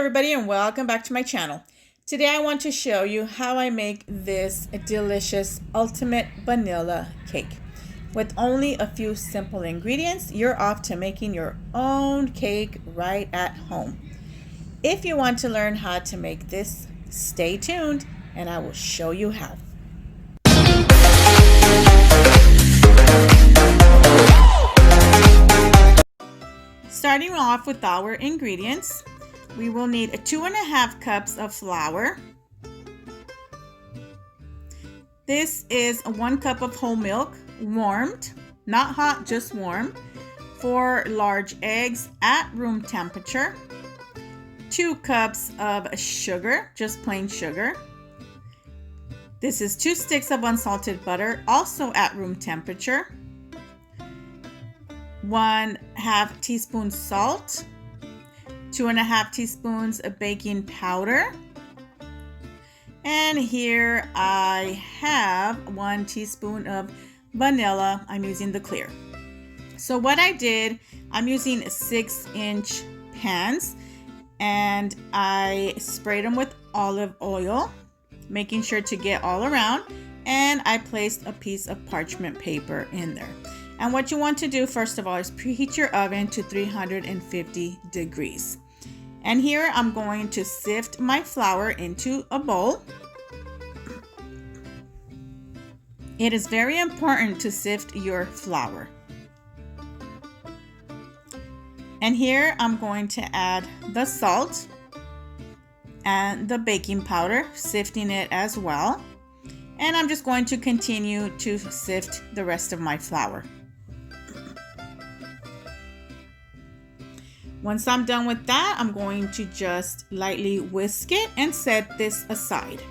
everybody, and welcome back to my channel. Today I want to show you how I make this delicious ultimate vanilla cake. With only a few simple ingredients, you're off to making your own cake right at home. If you want to learn how to make this, stay tuned and I will show you how. Starting off with our ingredients, we will need 2.5 cups of flour. This is 1 cup of whole milk, warmed, not hot, just warm. 4 large eggs at room temperature. 2 cups of sugar, just plain sugar. This is 2 sticks of unsalted butter, also at room temperature. 1/2 teaspoon salt. 2.5 teaspoons of baking powder. And here I have 1 teaspoon of vanilla. I'm using the clear. So what I did, I'm using 6-inch pans and I sprayed them with olive oil, making sure to get all around, and I placed a piece of parchment paper in there. And what you want to do first of all is preheat your oven to 350 degrees. And here I'm going to sift my flour into a bowl. It is very important to sift your flour. And here I'm going to add the salt and the baking powder, sifting it as well. And I'm just going to continue to sift the rest of my flour. Once I'm done with that, I'm going to just lightly whisk it and set this aside.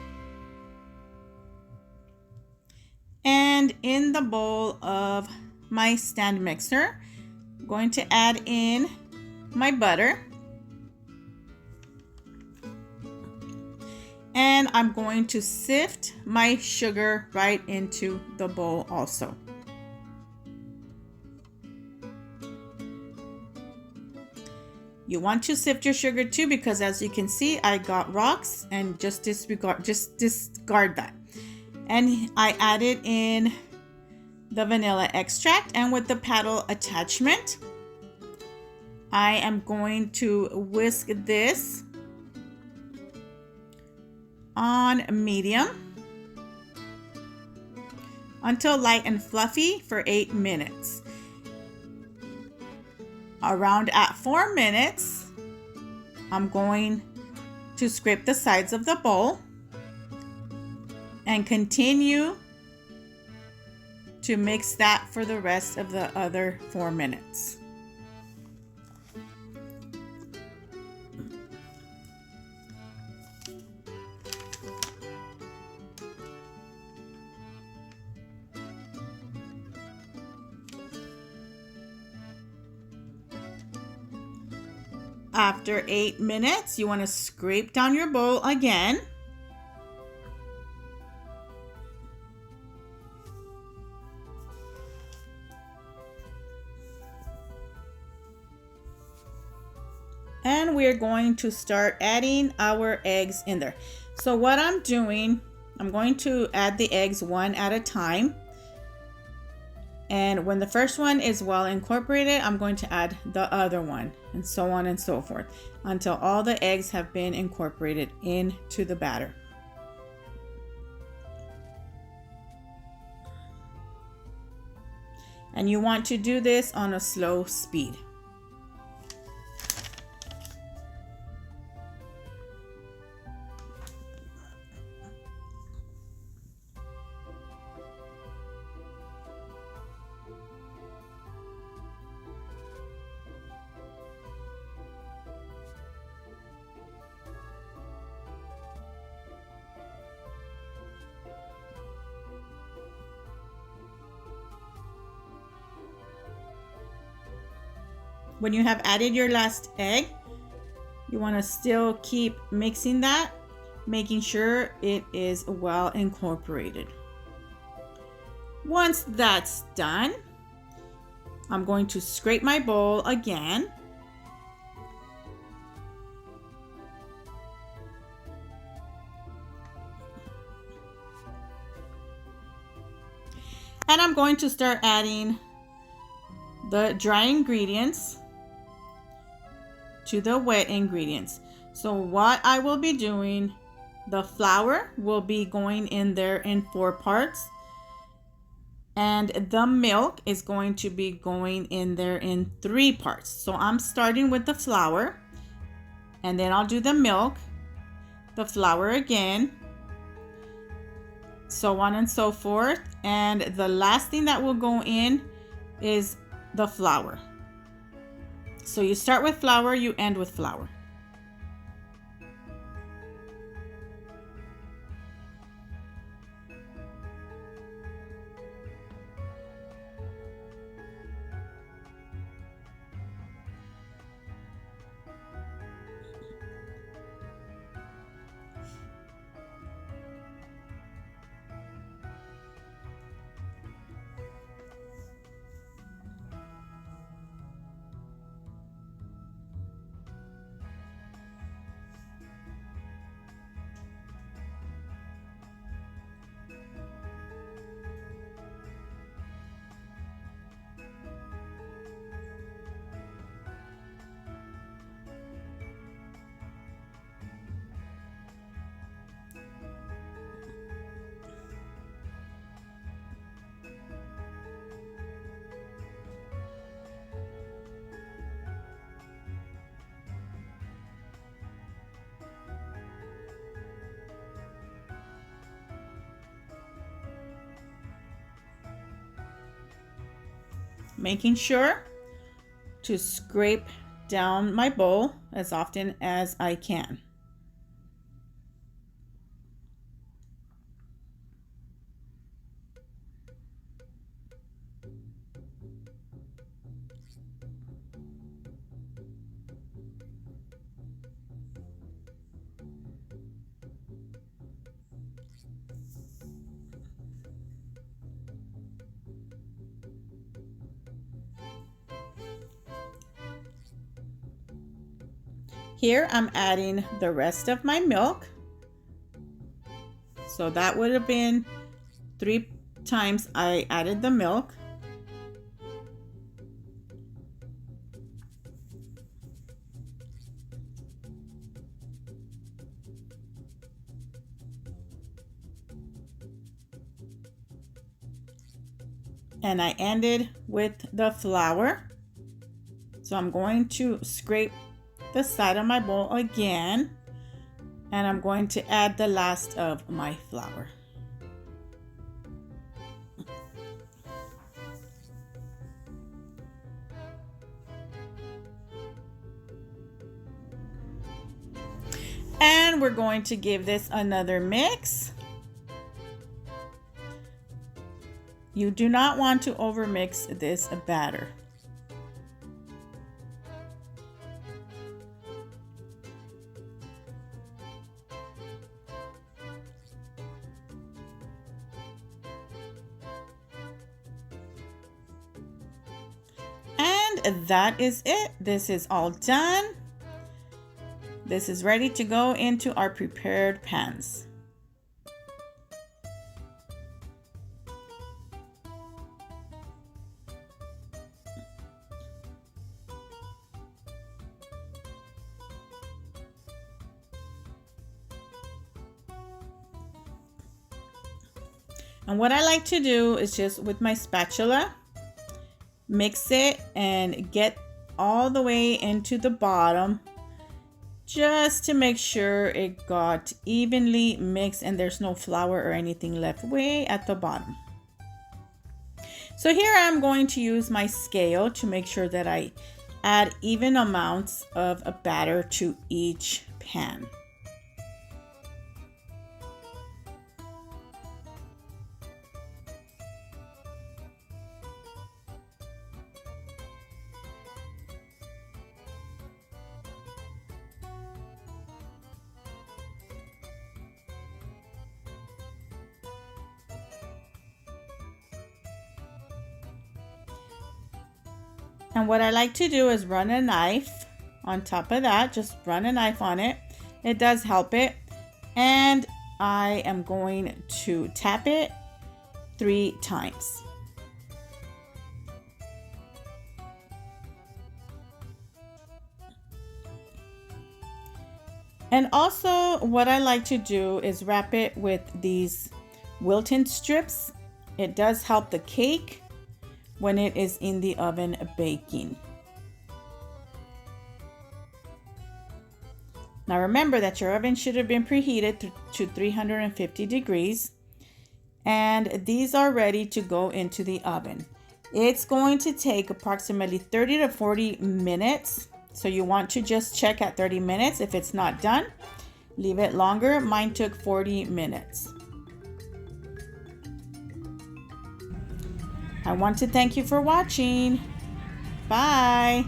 And in the bowl of my stand mixer, I'm going to add in my butter. And I'm going to sift my sugar right into the bowl also. You want to sift your sugar too, because as you can see, I got rocks, and just discard that. And I added in the vanilla extract, and with the paddle attachment, I am going to whisk this on medium until light and fluffy for 8 minutes. Around at 4 minutes, I'm going to scrape the sides of the bowl and continue to mix that for the rest of the other 4 minutes. After 8 minutes, you want to scrape down your bowl again. And we're going to start adding our eggs in there. So what I'm doing, I'm going to add the eggs one at a time. And when the first one is well incorporated, I'm going to add the other one, and so on and so forth, until all the eggs have been incorporated into the batter. And you want to do this on a slow speed. When you have added your last egg, you want to still keep mixing that, making sure it is well incorporated. Once that's done, I'm going to scrape my bowl again. And I'm going to start adding the dry ingredients to the wet ingredients. So what I will be doing, the flour will be going in there in 4 parts, and the milk is going to be going in there in 3 parts. So I'm starting with the flour, and then I'll do the milk, the flour again, so on and so forth. And the last thing that will go in is the flour. So you start with flour, you end with flour. Making sure to scrape down my bowl as often as I can. Here I'm adding the rest of my milk. So that would have been 3 times I added the milk. And I ended with the flour. So I'm going to scrape the side of my bowl again, and I'm going to add the last of my flour. And we're going to give this another mix. You do not want to overmix this batter. And that is it. This is all done. This is ready to go into our prepared pans. And what I like to do is just with my spatula, mix it and get all the way into the bottom, just to make sure it got evenly mixed and there's no flour or anything left way at the bottom. So here I'm going to use my scale to make sure that I add even amounts of a batter to each pan. And what I like to do is run a knife on top of that, just run a knife on it. It does help it. And I am going to tap it 3 times. And also what I like to do is wrap it with these Wilton strips. It does help the cake when it is in the oven baking. Now remember that your oven should have been preheated to 350 degrees, and these are ready to go into the oven. It's going to take approximately 30 to 40 minutes. So you want to just check at 30 minutes. If it's not done, leave it longer. Mine took 40 minutes. I want to thank you for watching. Bye.